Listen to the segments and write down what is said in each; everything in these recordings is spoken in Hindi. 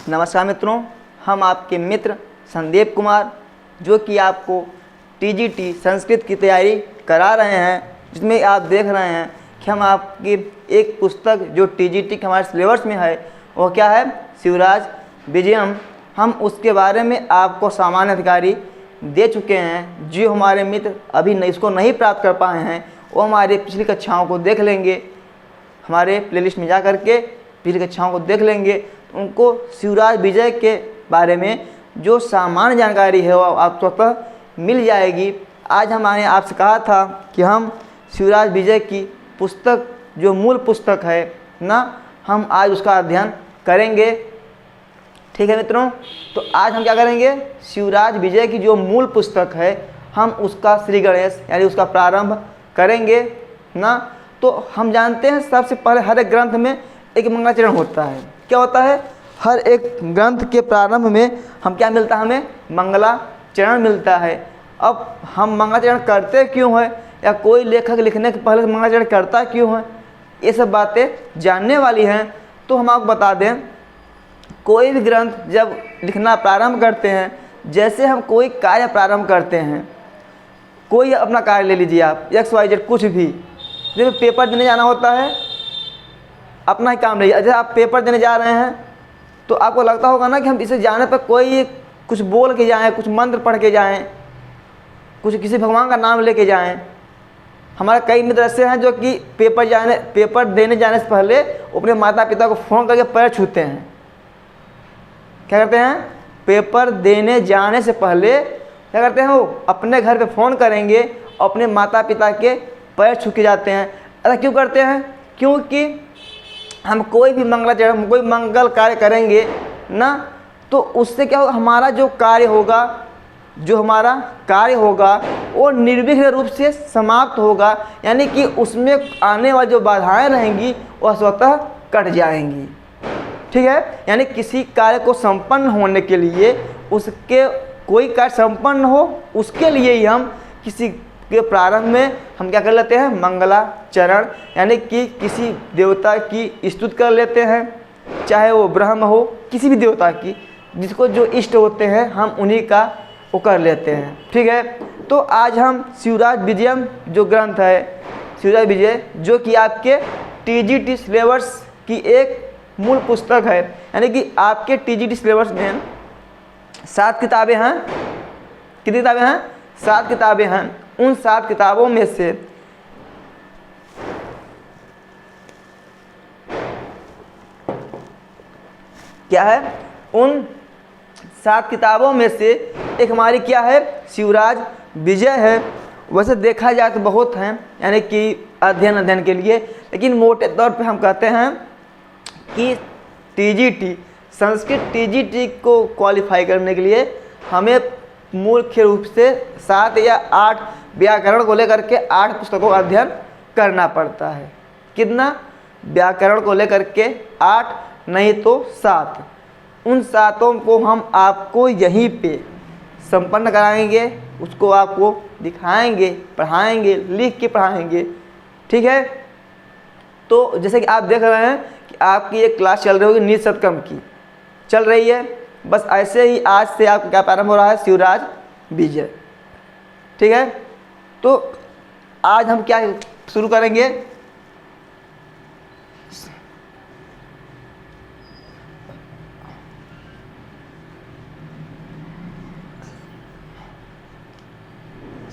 नमस्कार मित्रों, हम आपके मित्र संदीप कुमार जो कि आपको टीजीटी संस्कृत की तैयारी करा रहे हैं, जिसमें आप देख रहे हैं कि हम आपकी एक पुस्तक जो टीजीटी के हमारे सिलेबस में है वो क्या है, शिवराज विजयम। हम उसके बारे में आपको सामान्य अधिकारी दे चुके हैं। जो हमारे मित्र अभी इसको नहीं प्राप्त कर पाए हैं वो हमारे पिछली कक्षाओं को देख लेंगे, हमारे प्लेलिस्ट में जा करके पिछली कक्षाओं को देख लेंगे। उनको शिवराज विजय के बारे में जो सामान्य जानकारी है वो आप स्वतः मिल जाएगी। आज हमने आपसे कहा था कि हम शिवराज विजय की पुस्तक जो मूल पुस्तक है ना, हम आज उसका अध्ययन करेंगे। ठीक है मित्रों, तो आज हम क्या करेंगे, शिवराज विजय की जो मूल पुस्तक है हम उसका श्री गणेश यानी उसका प्रारंभ करेंगे ना। तो हम जानते हैं सबसे पहले हर एक ग्रंथ में एक मंगलाचरण होता है। क्या होता है, हर एक ग्रंथ के प्रारंभ में हम क्या मिलता है, हमें मंगलाचरण मिलता है। अब हम मंगलाचरण करते क्यों है या कोई लेखक लिखने के पहले मंगलाचरण करता क्यों है, ये सब बातें जानने वाली हैं। तो हम आपको बता दें, कोई भी ग्रंथ जब लिखना प्रारंभ करते हैं, जैसे हम कोई कार्य प्रारंभ करते हैं, कोई अपना कार्य ले लीजिए आप XYZ कुछ भी, जब पेपर देने जाना होता है अपना ही काम रही है। जैसे आप पेपर देने जा रहे हैं तो आपको लगता होगा ना कि हम इसे जाने पर कोई कुछ बोल के जाएं, कुछ मंत्र पढ़ के जाएं, कुछ किसी भगवान का नाम लेके जाएं। हमारे कई मित्र ऐसे हैं जो कि पेपर देने जाने से पहले अपने माता पिता को फ़ोन करके पैर छूते हैं। क्या करते हैं, पेपर देने जाने से पहले क्या करते हैं, वो अपने घर पे फ़ोन करेंगे, अपने माता पिता के पैर छू के जाते हैं। ऐसा क्यों करते हैं, क्योंकि हम कोई भी मंगलाचरण, कोई मंगल कार्य करेंगे ना, तो उससे क्या होगा, हमारा जो कार्य होगा वो निर्विघ्न रूप से समाप्त होगा। यानी कि उसमें आने वाली जो बाधाएं रहेंगी वह स्वतः कट जाएंगी। ठीक है, यानी किसी कार्य को संपन्न होने के लिए, उसके कोई कार्य संपन्न हो उसके लिए ही हम किसी के प्रारंभ में हम क्या कर लेते हैं, मंगलाचरण, यानी कि किसी देवता की स्तुति कर लेते हैं, चाहे वो ब्रह्म हो, किसी भी देवता की, जिसको जो इष्ट होते हैं हम उन्हीं का वो कर लेते हैं। ठीक है, तो आज हम शिवराज विजयम जो ग्रंथ है, शिवराज विजय जो कि आपके टीजीटी सिलेबस की एक मूल पुस्तक है, यानी कि आपके टीजीटी सिलेबस में 7 किताबें हैं। कितनी किताबें हैं, 7 किताबें हैं। उन 7 किताबों में से क्या है, उन 7 किताबों में से एक हमारी क्या है, शिवराज विजय है। वैसे देखा जाए तो बहुत हैं, यानी कि अध्ययन के लिए, लेकिन मोटे तौर पे हम कहते हैं कि टीजीटी संस्कृत टीजीटी को क्वालिफाई करने के लिए हमें मुख्य रूप से 7 या 8 व्याकरण को लेकर के 8 पुस्तकों का अध्ययन करना पड़ता है। कितना, व्याकरण को लेकर के 8 नहीं तो 7। उन 7 को हम आपको यहीं पे संपन्न कराएंगे, उसको आपको दिखाएंगे, पढ़ाएंगे, लिख के पढ़ाएंगे। ठीक है, तो जैसे कि आप देख रहे हैं कि आपकी एक क्लास चल रही होगी नीति शतकम की चल रही है, बस ऐसे ही आज से आपका क्या प्रारंभ हो रहा है, शिवराज विजय। ठीक है, तो आज हम क्या शुरू करेंगे,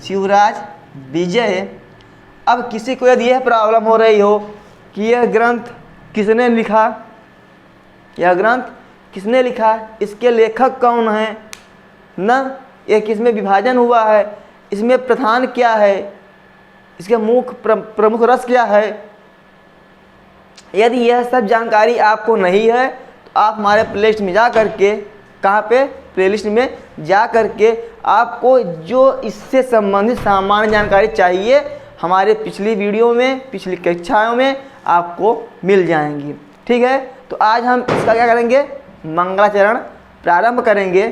शिवराज विजय। अब किसी को यदि यह प्रॉब्लम हो रही हो कि यह ग्रंथ किसने लिखा, यह ग्रंथ किसने लिखा, इसके लेखक कौन हैं ना, यह किसमें विभाजन हुआ है, इसमें प्रधान क्या है, इसके प्रमुख रस क्या है, यदि यह सब जानकारी आपको नहीं है तो आप हमारे प्लेलिस्ट में जा करके, कहाँ पे, प्लेलिस्ट में जा करके आपको जो इससे संबंधित सामान्य जानकारी चाहिए हमारे पिछली वीडियो में, पिछली कक्षाओं में आपको मिल जाएंगी। ठीक है, तो आज हम इसका क्या करेंगे, मंगलाचरण प्रारंभ करेंगे।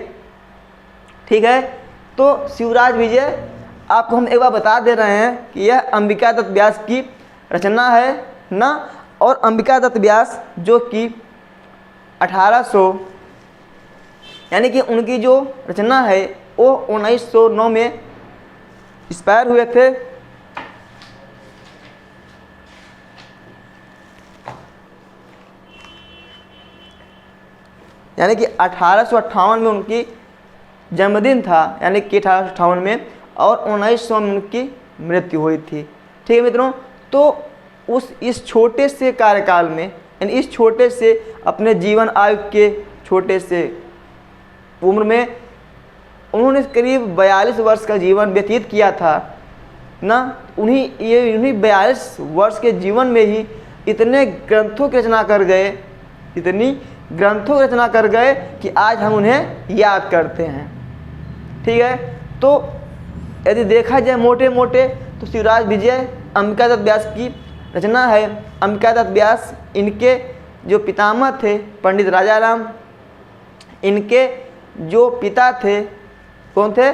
ठीक है, तो शिवराज विजय आपको हम एक बार बता दे रहे हैं कि यह अंबिका दत्त व्यास की रचना है ना, और अंबिका दत्त व्यास जो कि यानी कि उनकी जो रचना है वो 1909 में एक्सपायर हुए थे। यानी कि 1858 में उनकी जन्मदिन था, यानी कि 1858 में, और 1900 में उनकी मृत्यु हुई थी। ठीक है मित्रों, तो इस छोटे से कार्यकाल में, यानी इस छोटे से अपने जीवन आयु के छोटे से उम्र में उन्होंने करीब 42 वर्ष का जीवन व्यतीत किया था ना। उन्हीं 42 वर्ष के जीवन में ही इतने ग्रंथों की रचना कर गए, इतनी ग्रंथों की रचना कर गए कि आज हम उन्हें याद करते हैं। ठीक है, तो यदि देखा जाए मोटे मोटे तो शिवराज विजय अंबिका दत्त व्यास की रचना है। अंबिका दत्त व्यास, इनके जो पितामह थे पंडित राजाराम, इनके जो पिता थे कौन थे?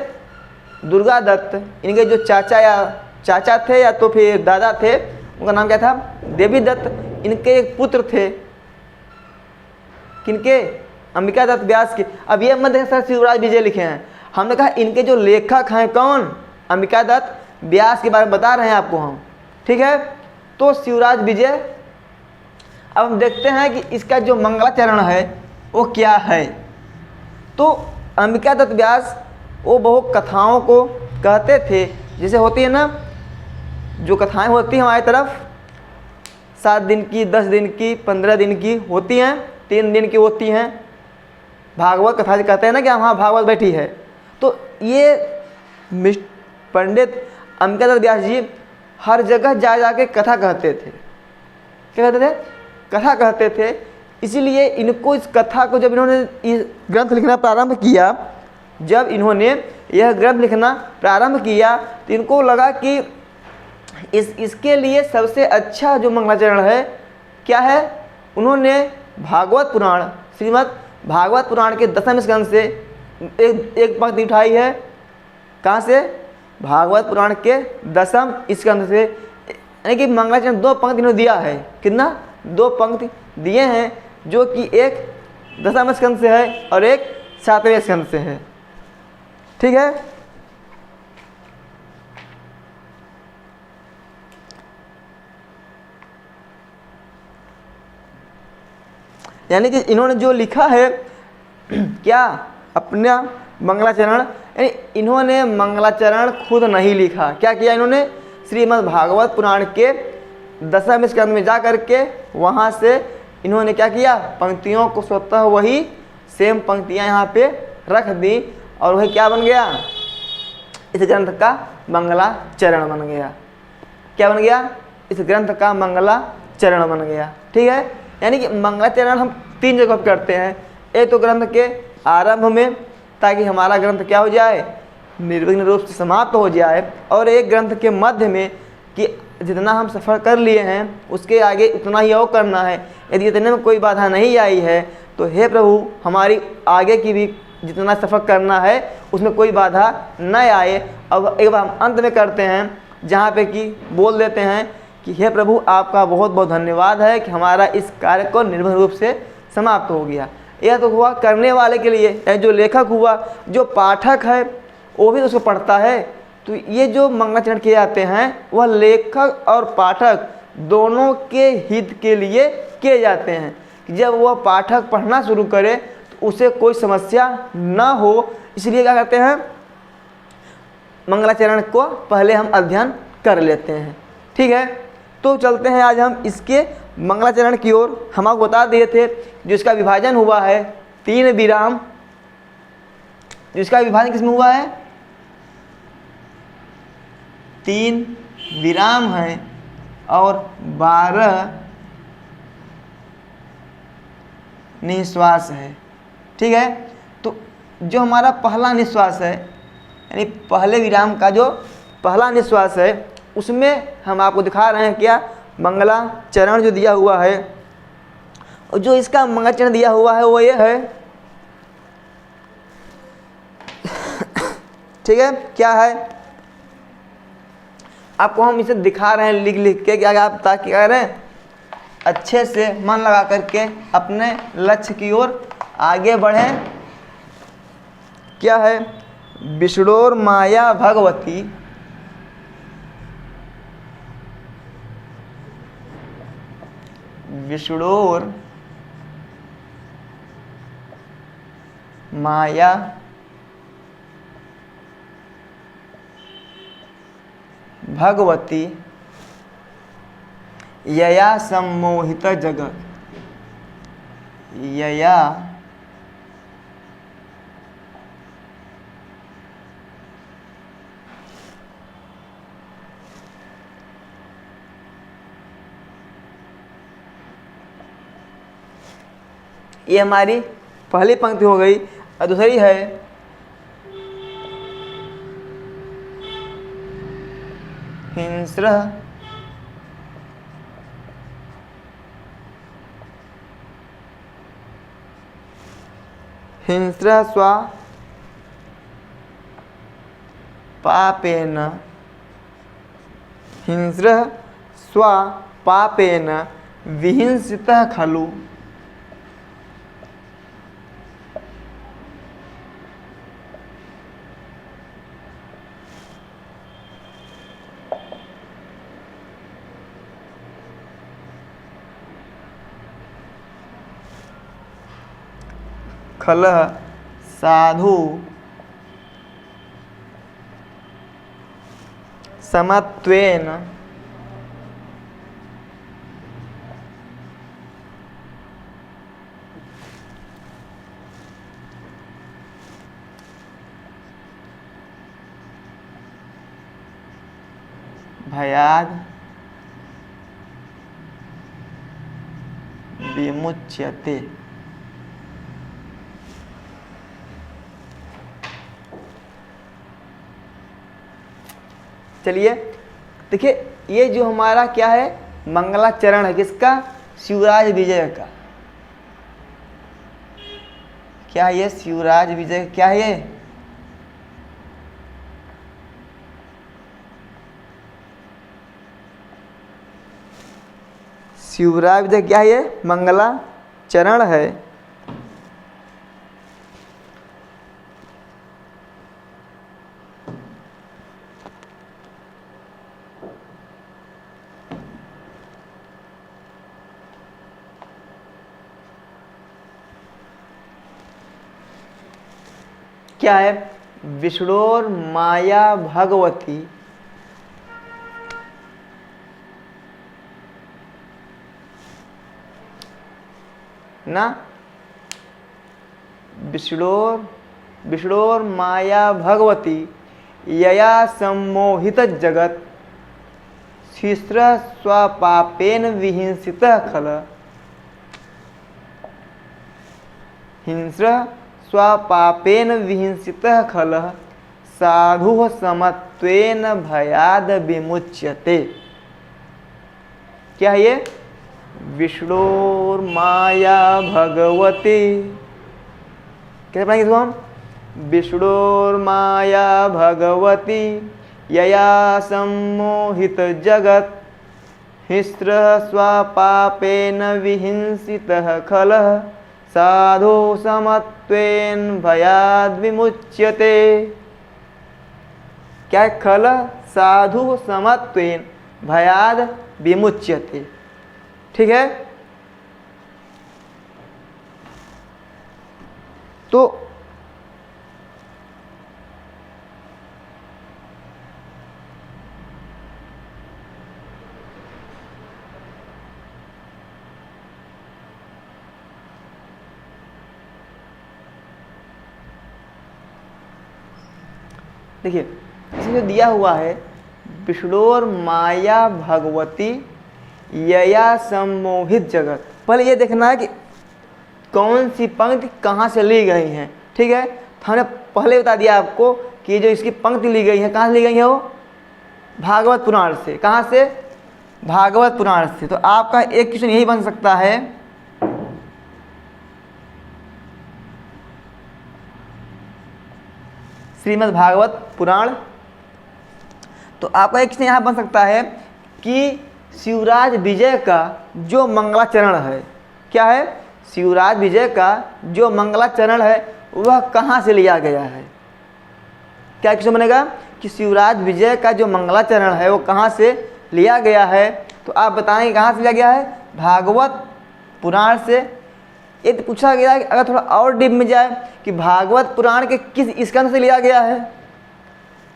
दुर्गा दत्त। इनके जो चाचा थे या तो फिर दादा थे, उनका नाम क्या था? देवी दत्त। इनके एक पुत्र थे, किनके? अंबिका दत्त व्यास के। अब ये मत सर शिवराज विजय लिखे हैं, हमने कहा इनके जो लेखक हैं कौन? अंबिका दत्त व्यास के बारे में बता रहे हैं आपको हम। ठीक है, तो शिवराज विजय। अब हम देखते हैं कि इसका जो मंगलाचरण है वो क्या है। तो अंबिका दत्त व्यास वो बहुत कथाओं को कहते थे, जैसे होती है ना जो कथाएं होती हैं हमारी तरफ, 7 दिन की, 10 दिन की, 15 दिन की होती हैं, 3 दिन की होती हैं। भागवत कथा कहते हैं ना कि वहाँ भागवत बैठी है। तो ये पंडित अंबिका दत्त व्यास जी हर जगह जा के कथा कहते थे। क्या कहते थे? कथा कहते थे। इसीलिए इनको इस कथा को जब इन्होंने ये ग्रंथ लिखना प्रारंभ किया, जब इन्होंने यह ग्रंथ लिखना प्रारंभ किया तो इनको लगा कि इसके लिए सबसे अच्छा जो मंगलाचरण है क्या है? उन्होंने भागवत पुराण, श्रीमद् भागवत पुराण के 10वें स्कंद से एक पंक्ति उठाई है। कहाँ से? भागवत पुराण के 10वें स्कंद से। यानी कि मंगलाचरण 2 पंक्ति इन्होंने दिया है। कितना? 2 पंक्ति दिए हैं, जो कि एक 10वें स्कंद से है और एक 7वें स्कंद से है। ठीक है, यानी कि इन्होंने जो लिखा है क्या? अपना मंगलाचरण, यानी इन्होंने मंगलाचरण खुद नहीं लिखा। क्या किया इन्होंने? श्रीमद् भागवत पुराण के 10वें स्कंद में जा करके वहाँ से इन्होंने क्या किया? पंक्तियों को स्वतः वही सेम पंक्तियाँ यहाँ पे रख दी और वही क्या बन गया? इस ग्रंथ का मंगलाचरण बन गया। क्या बन गया? इस ग्रंथ का मंगलाचरण बन गया। ठीक है, यानी कि मंगलाचरण हम 3 जगह करते हैं। एक तो ग्रंथ के आरंभ में, ताकि हमारा ग्रंथ क्या हो जाए? निर्विघ्न रूप से समाप्त हो जाए, और एक ग्रंथ के मध्य में कि जितना हम सफ़र कर लिए हैं उसके आगे उतना ही और करना है। यदि इतने में कोई बाधा नहीं आई है तो हे प्रभु हमारी आगे की भी जितना सफ़र करना है उसमें कोई बाधा न आए। अब एक बार हम अंत में करते हैं, जहाँ पे कि बोल देते हैं कि हे प्रभु आपका बहुत बहुत धन्यवाद है कि हमारा इस कार्य को निर्भर रूप से समाप्त हो गया। यह तो हुआ करने वाले के लिए, यानी जो लेखक हुआ, जो पाठक है वो भी उसको पढ़ता है। तो ये जो मंगलाचरण किए जाते हैं वह लेखक और पाठक दोनों के हित के लिए किए जाते हैं। जब वह पाठक पढ़ना शुरू करे तो उसे कोई समस्या न हो, इसलिए क्या करते हैं? मंगलाचरण को पहले हम अध्ययन कर लेते हैं। ठीक है, तो चलते हैं आज हम इसके मंगलाचरण की ओर। हम आपको बता दिए थे जो इसका विभाजन हुआ है 3 विराम, जिसका विभाजन किसमें हुआ है? 3 विराम है और 12 निश्वास है। ठीक है, तो जो हमारा पहला निश्वास है, यानी पहले विराम का जो पहला निश्वास है, उसमें हम आपको दिखा रहे हैं क्या? मंगलाचरण जो दिया हुआ है, और जो इसका मंगलाचरण दिया हुआ है वो ये है। ठीक है, क्या है? आपको हम इसे दिखा रहे हैं लिख के, क्या आप ताकि क्या करें? अच्छे से मन लगा करके अपने लक्ष्य की ओर आगे बढ़ें क्या है? विष्णोर माया भगवती विष्णोर माया भगवती यया सम्मोहित जगत, यया ये हमारी पहली पंक्ति हो गई। और दूसरी है हिंस्र हिंस्र स्वा पापेन, हिंस्र स्वा पापेन विहिंसितः खलु, खलः साधु समत्वेन भयाद विमुच्यते। चलिए देखिए, ये जो हमारा क्या है, मंगलाचरण है किसका? शिवराज विजय का। क्या है ये? शिवराज विजय। क्या है ये? शिवराज विजय। क्या है ये? मंगलाचरण है। क्या है? विष्णोर माया भगवती ना, विष्णोर माया भगवती यया सम्मोहित जगत शिश्र स्वपापेन विहिंसित खल, हिंस्र स्वपापेन विहिंसित खल साधु समत्वेन भयाद विमुच्यते। क्या है ये? विष्णोर माया भगवती। कैसे पढ़ेंगे इसको हम? विष्णोर माया भगवती यया सम्मोहित जगत हिस्र स्वपापेन विहिंसितः खलः साधु समत्वेन भयाद विमुच्यते। क्या है? खल साधु समत्वेन भयाद विमुच्यते। ठीक है। तो देखिए, इसमें जो दिया हुआ है विष्णोर माया भगवती यया सम्मोहित जगत, पहले ये देखना है कि कौन सी पंक्ति कहाँ से ली गई है। ठीक है, तो हमने पहले बता दिया आपको कि जो इसकी पंक्ति ली गई है कहाँ से ली गई है, वो भागवत पुराण से। कहाँ से? भागवत पुराण से। तो आपका एक क्वेश्चन यही बन सकता है, श्रीमद् भागवत पुराण। तो आपका एक क्वेश्चन यहाँ बन सकता है कि शिवराज विजय का जो मंगलाचरण है, क्या है? शिवराज विजय का जो मंगलाचरण है वह कहाँ से लिया गया है? क्या क्वेश्चन बनेगा कि शिवराज विजय का जो मंगलाचरण है वो कहाँ से लिया गया है? तो आप बताएंगे कहाँ से लिया गया है? भागवत पुराण से। ये तो पूछा गया है कि अगर थोड़ा और डीप में जाए कि भागवत पुराण के किस स्कंद से लिया गया है?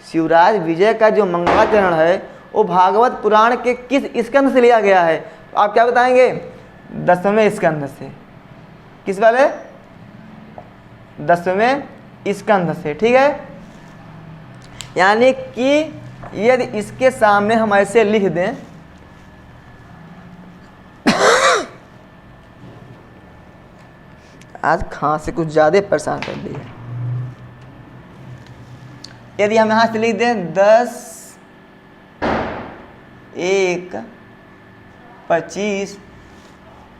शिवराज विजय का जो मंगलाचरण है वो भागवत पुराण के किस स्कंद से लिया गया है? तो आप क्या बताएंगे? 10वें स्कंद से। किस वाले? 10वें स्कंद से। ठीक है, यानी कि यदि इसके सामने हम ऐसे लिख दें आज खांसी कुछ ज़्यादा परेशान कर दी है। यदि हम यहाँ से लिख दें 10-1-25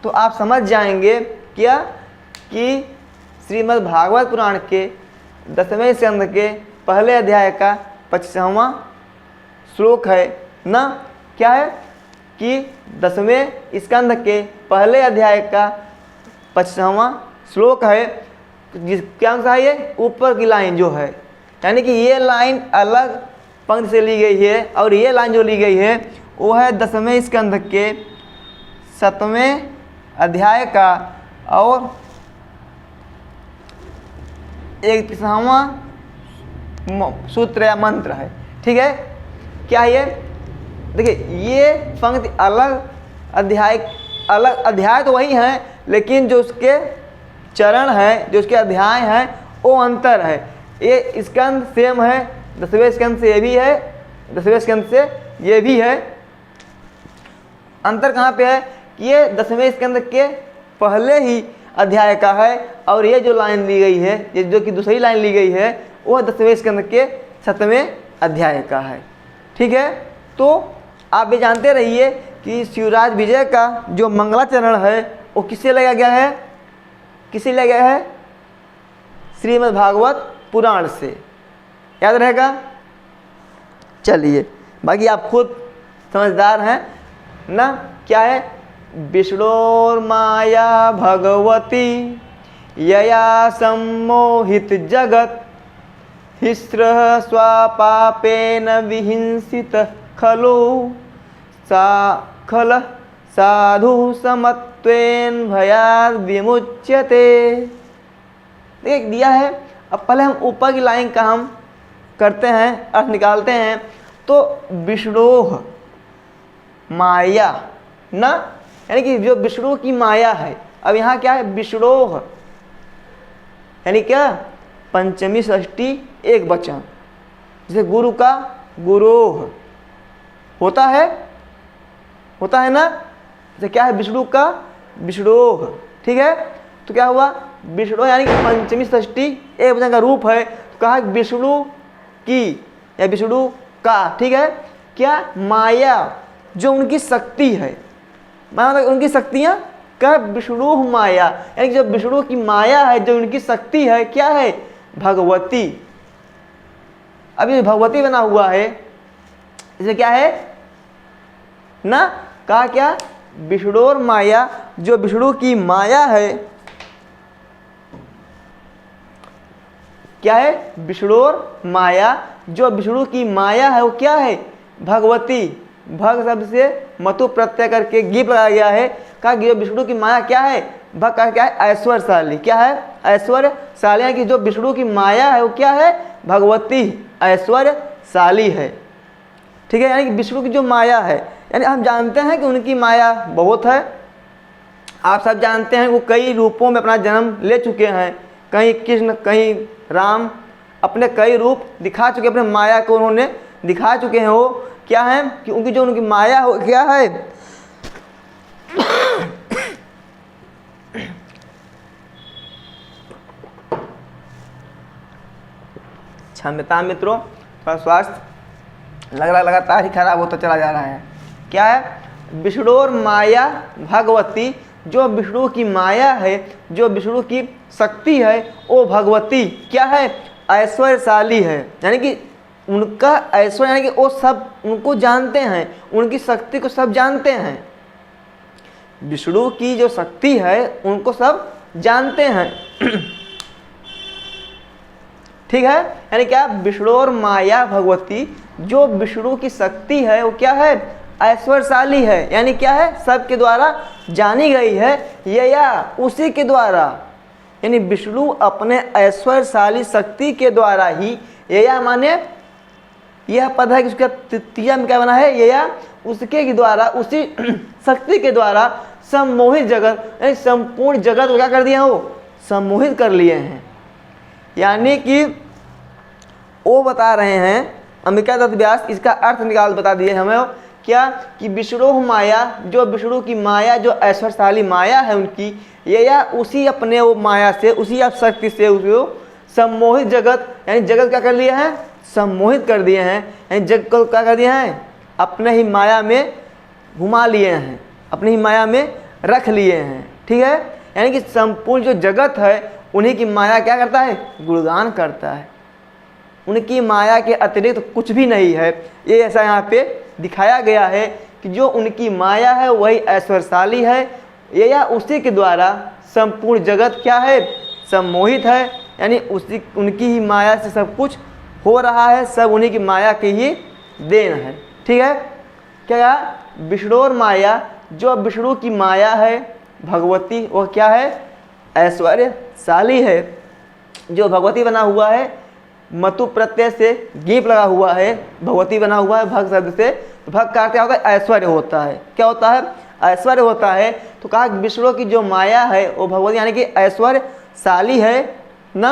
तो आप समझ जाएंगे क्या कि श्रीमद् भागवत पुराण के 10वें स्कंद के पहले अध्याय का 25वां श्लोक है ना। क्या है कि 10वें स्कंद के पहले अध्याय का 25वां श्लोक है। जिस क्या अंश है ये? ऊपर की लाइन जो है, यानी कि ये लाइन अलग पंक्ति से ली गई है और ये लाइन जो ली गई है वो है 10वें स्कंद के 7वें अध्याय का और 31वां सूत्र या मंत्र है। ठीक है, क्या ये? देखिए ये पंक्ति अलग अध्याय तो वही है, लेकिन जो उसके चरण है, जो उसके अध्याय हैं वो अंतर है। ये स्कंद सेम है, 10वें स्कंद से ये भी है, 10वें स्कंद से ये भी है। अंतर कहाँ पे है कि ये 10वें स्कंद के पहले ही अध्याय का है और ये जो लाइन ली गई है, ये जो कि दूसरी लाइन ली गई है वो 10वें स्कंद के 7वें अध्याय का है। ठीक है, तो आप ये जानते रहिए कि शिवराज विजय का जो मंगलाचरण है वो किससे लिया गया है? किससे लिया गया है? श्रीमद् भागवत पुराण से। याद रहेगा? चलिए, बाकी आप खुद समझदार हैं ना। क्या है? विष्णोर्माया भगवती यया सम्मोहित जगत हिस्रः स्वापापेन विहिंसित खलु खल साधु समत्वेन भयाद विमुच्यते। देख दिया है। अब पहले हम ऊपर की लाइन का हम करते हैं, अर्थ निकालते हैं। तो विष्णोह माया ना, यानी कि जो विष्णु की माया है। अब यहाँ क्या है? विष्णोह यानी क्या? पंचमी षष्ठी एक वचन, जैसे गुरु का गुरोह होता है ना। जैसे क्या है? विष्णु का विष्णोह। ठीक है, तो क्या हुआ? विष्णु यानी कि पंचमी षष्ठी एक वचन का रूप है। तो कहा विष्णु की या विष्णु का। ठीक है, क्या? माया जो उनकी शक्ति है, मतलब उनकी शक्तियाँ क्या? विष्णु माया, यानी कि जो विष्णु की माया है, जो उनकी शक्ति है, क्या है? भगवती। अब ये भगवती बना हुआ है, इसे क्या है ना? कहा क्या? विष्णु माया, जो विष्णु की माया है। क्या है? विष्णु माया, जो विष्णु की माया है वो क्या है? भगवती। भग शब्द से मतु प्रत्यय करके गीप लगाया गया है। कहा कि जो विष्णु की माया क्या है? भग का क्या है? ऐश्वर्यशाली। क्या है? ऐश्वर्यशाली, यानी कि जो विष्णु की माया है वो क्या है? भगवती ऐश्वर्यशाली है। ठीक है, यानी कि विष्णु की जो माया है, यानी हम जानते हैं कि उनकी माया बहुत है। आप सब जानते हैं वो कई रूपों में अपना जन्म ले चुके हैं। कहीं कृष्ण, कहीं राम, अपने कई रूप दिखा चुके, अपने माया को उन्होंने दिखा चुके हैं। वो क्या है कि उनकी जो उनकी माया हो क्या है? क्षमता मित्रों, थोड़ा स्वास्थ्य लगातार ही खराब होता चला जा रहा है। क्या है? विष्णु और माया भगवती, जो विष्णु की माया है, जो विष्णु की शक्ति है, वो भगवती क्या है? ऐश्वर्यशाली है। यानी कि उनका ऐश्वर्य, यानी कि वो सब उनको जानते हैं, उनकी शक्ति को सब जानते हैं। विष्णु की जो शक्ति है उनको सब जानते हैं। ठीक है, यानी क्या, विष्णु और माया भगवती, जो विष्णु की शक्ति है वो क्या है, ऐश्वर्यशाली है, यानी क्या है, सबके द्वारा जानी गई है, या उसी के द्वारा, यानी विष्णु अपने ऐश्वर्यशाली शक्ति के द्वारा ही, या माने यह पद है कि उसका तृतीया में क्या बना है, या उसके द्वारा, उसी शक्ति के द्वारा सम्मोहित जगत, यानी संपूर्ण जगत को क्या कर दिया, वो सम्मोहित कर लिए हैं। यानी कि वो बता रहे हैं अंबिका दत्त व्यास, इसका अर्थ निकाल बता दिए हमें क्या, कि विष्णु माया, जो विष्णु की माया, जो ऐश्वर्यशाली माया है उनकी, या उसी अपने वो माया से, उसी आप शक्ति से उसको सम्मोहित जगत, यानी जगत क्या कर लिए हैं, सम्मोहित कर दिए हैं, यानी जगत को क्या कर दिए हैं, अपने ही माया में घुमा लिए हैं, अपनी ही माया में रख लिए हैं। ठीक है, यानी कि संपूर्ण जो जगत है उन्हीं की माया क्या करता है, गुणगान करता है, उनकी माया के अतिरिक्त कुछ भी नहीं है। ये ऐसा यहाँ पे दिखाया गया है कि जो उनकी माया है वही ऐश्वर्यशाली है, या उसी के द्वारा संपूर्ण जगत क्या है, सम्मोहित है, यानी उसी उनकी ही माया से सब कुछ हो रहा है, सब उन्हीं की माया की ही देन है। ठीक है, क्या, विष्णु और माया, जो विष्णु की माया है भगवती, वह क्या है, ऐश्वर्यशाली है। जो भगवती बना हुआ है, मतु प्रत्यय से गीप लगा हुआ है, भगवती बना हुआ है भग शब्द से, तो भग का क्या होता है, ऐश्वर्य होता है। क्या होता है, ऐश्वर्य होता है। तो कहा विष्णु की जो माया है वो भगवती यानी कि ऐश्वर्यशाली है ना,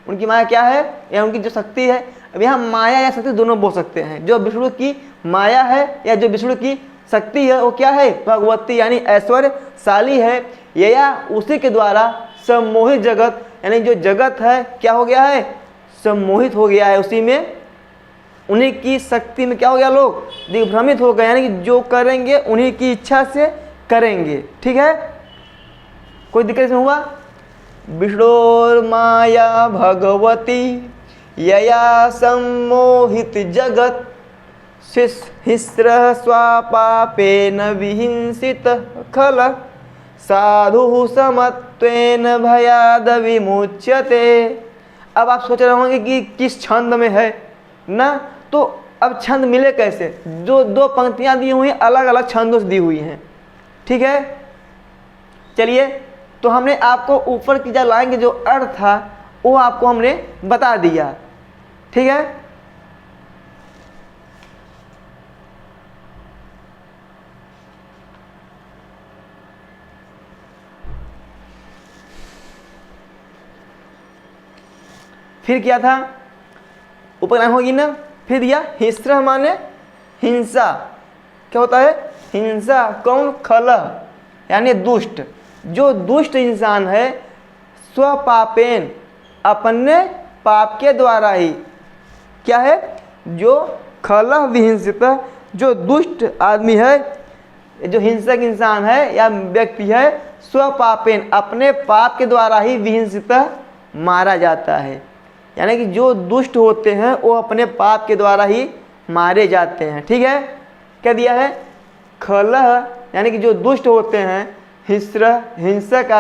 उनकी माया क्या है, या उनकी जो शक्ति है। अब यहाँ माया या शक्ति दोनों बोल सकते हैं। जो विष्णु की माया है या जो विष्णु की शक्ति है वो क्या है, भगवती यानी ऐश्वर्यशाली है, या उसी के द्वारा सम्मोहित जगत, यानी जो जगत है क्या हो गया है, सम्मोहित हो गया है, उसी में उन्हीं की शक्ति में क्या हो गया, लोग दिग्भ्रमित हो गए, यानी कि जो करेंगे उन्हीं की इच्छा से करेंगे। ठीक है, कोई दिक्कत इसमें हुआ। विष्णु माया भगवती यया सम्मोहित जगत हिस्र स्वापापेन विहिंसित खल साधु समत्वेन भयाद विमुच्यते। अब आप सोच रहे होंगे कि किस छंद में है ना, तो अब छंद मिले कैसे, जो दो पंक्तियां दी हुई अलग अलग छंदों से दी हुई हैं। ठीक है, चलिए, तो हमने आपको ऊपर की जो लाइन के जो अर्थ था वो आपको हमने बता दिया। ठीक है, फिर क्या था, ऊपर लाइन होगी ना, फिर दिया हिस्र माने हिंसा। क्या होता है, हिंसा। कौन, खल यानी दुष्ट। जो दुष्ट इंसान है स्वपापेन, अपने पाप के द्वारा ही क्या है, जो खल विहिंसित, जो दुष्ट आदमी है, जो हिंसक इंसान है या व्यक्ति है, स्वपापेन अपने पाप के द्वारा ही विहिंसित मारा जाता है। यानी कि जो दुष्ट होते हैं वो अपने पाप के द्वारा ही मारे जाते हैं। ठीक है, क्या दिया है, खलह यानी कि जो दुष्ट होते हैं, हिस्र हिंसक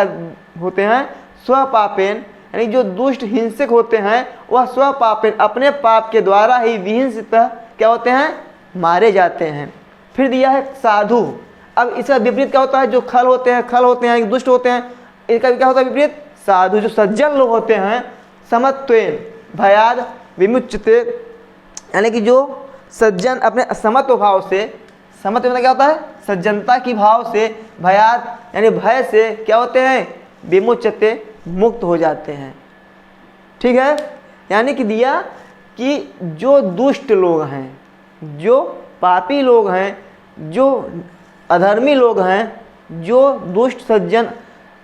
होते हैं, स्वपापेन यानी जो दुष्ट हिंसक होते हैं वह स्वपापेन अपने पाप के द्वारा ही विहिंसित क्या होते हैं, मारे जाते हैं। फिर दिया है साधु। अब इसका विपरीत क्या होता है, जो खल होते हैं, खल होते हैं दुष्ट होते हैं, इसका क्या होता है विपरीत, साधु। जो सज्जन लोग होते हैं, समत्वेन भयाद विमुच्यते यानी कि जो सज्जन अपने समत्व भाव से, समत्व मतलब क्या होता है, सज्जनता की भाव से, भयाद यानी भय से क्या होते हैं, विमुच्यते मुक्त हो जाते हैं। ठीक है, यानी कि दिया कि जो दुष्ट लोग हैं, जो पापी लोग हैं, जो अधर्मी लोग हैं, जो दुष्ट सज्जन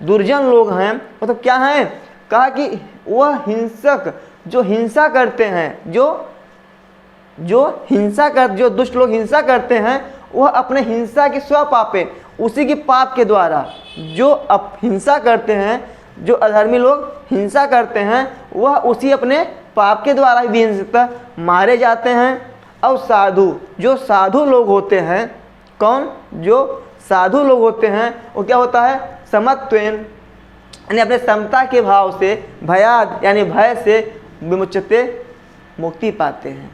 दुर्जन लोग हैं, मतलब क्या हैं, कहा कि वह हिंसक जो हिंसा करते हैं, जो हिंसा कर, जो दुष्ट लोग हिंसा करते हैं, वह अपने हिंसा की स्वपापे, उसी के पाप के द्वारा जो हिंसा करते हैं, जो अधर्मी लोग हिंसा करते हैं, वह उसी अपने पाप के द्वारा भी हिंसक मारे जाते हैं। और साधु, जो साधु लोग होते हैं, कौन, जो साधु लोग होते हैं, वो क्या होता है, समत्वेन यानी अपने समता के भाव से, भयाद यानी भय से, विमुच्यते मुक्ति पाते हैं।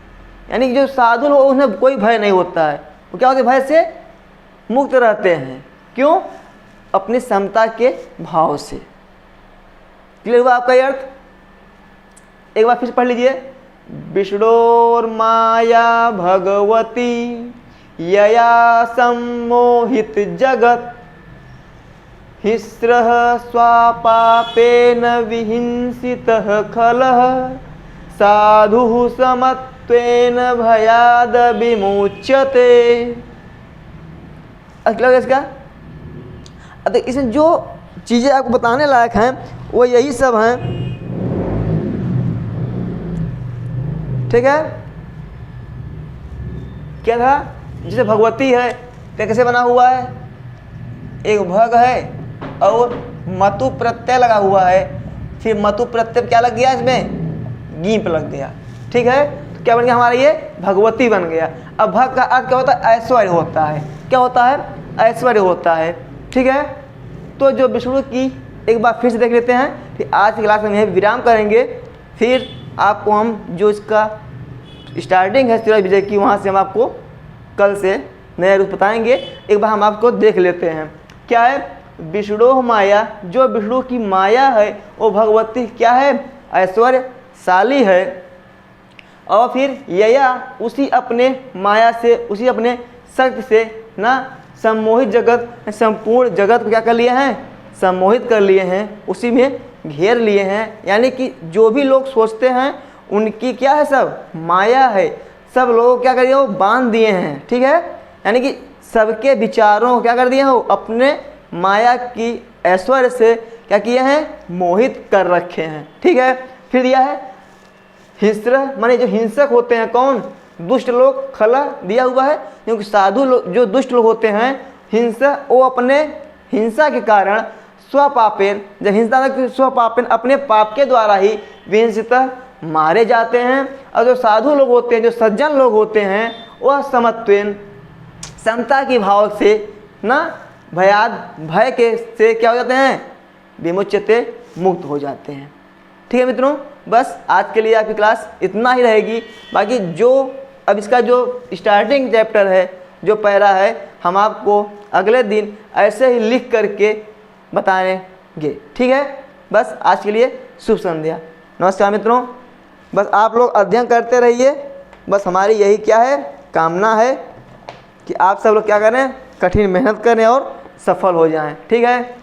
यानी कि जो साधु लोग उन्हें कोई भय नहीं होता है, वो क्या होते हैं, भय से मुक्त रहते हैं। क्यों? अपनी समता के भाव से। क्लियर हुआ आपका ये अर्थ? एक बार फिर पढ़ लीजिए। विष्णोर्माया भगवती यया सम्मोहित जगत हिस्रः स्वापापेन विहिंसितः खलः साधुः समत्वेन भयाद विमुच्यते। अगला इसका तो इसमें जो चीज़ें आपको बताने लायक हैं वो यही सब हैं। ठीक है? क्या था? जैसे भगवती है तो कैसे बना हुआ है? एक भग है और मतु प्रत्यय लगा हुआ है, फिर मतु प्रत्यय क्या लग गया, इसमें गीप लग गया। ठीक है? तो क्या बन गया हमारा, ये भगवती बन गया। अब भग का अर्थ क्या होता है? ऐश्वर्य होता है। क्या होता है? ऐश्वर्य होता है। ठीक है? तो जो विष्णु की एक बार फिर से देख लेते हैं, फिर आज की क्लास में यह विराम करेंगे। फिर आपको हम जो इसका स्टार्टिंग है सूरज विजय की, वहाँ से हम आपको कल से नया रूप बताएंगे। एक बार हम आपको देख लेते हैं। क्या है? विष्णु माया, जो विष्णु की माया है वो भगवती क्या है? ऐश्वर्यशाली है। और फिर यया, उसी अपने माया से, उसी अपने शक्ति से ना सम्मोहित जगत, संपूर्ण जगत को क्या कर लिए हैं? सम्मोहित कर लिए हैं, उसी में घेर लिए हैं। यानी कि जो भी लोग सोचते हैं उनकी क्या है? सब माया है। सब लोग क्या कर दिए? वो बांध दिए हैं। ठीक है? यानी कि सबके विचारों को क्या कर दिए हैं? वो अपने माया की ऐश्वर्य से क्या किए हैं? मोहित कर रखे हैं। ठीक है? फिर दिया है हिंस्र, माने जो हिंसक होते हैं, कौन? दुष्ट लोग। खला दिया हुआ है, क्योंकि साधु लोग, जो दुष्ट लोग होते हैं हिंसा, वो अपने हिंसा के कारण स्वपापेन, जब हिंसा स्वपापेन अपने पाप के द्वारा ही विहिंसित मारे जाते हैं। और जो साधु लोग होते हैं, जो सज्जन लोग होते हैं, वह समत्वेन, समता के भाव से ना भयाद, भय के से क्या हो जाते हैं? विमुच्यते, मुक्त हो जाते हैं। ठीक है मित्रों, बस आज के लिए आपकी क्लास इतना ही रहेगी। बाकी जो अब इसका जो स्टार्टिंग चैप्टर है, जो पैरा है, हम आपको अगले दिन ऐसे ही लिख करके बताएंगे। ठीक है? बस आज के लिए शुभ संध्या। नमस्कार मित्रों, बस आप लोग अध्ययन करते रहिए। बस हमारी यही क्या है? कामना है कि आप सब लोग क्या करें? कठिन मेहनत करें और सफल हो जाएं। ठीक है?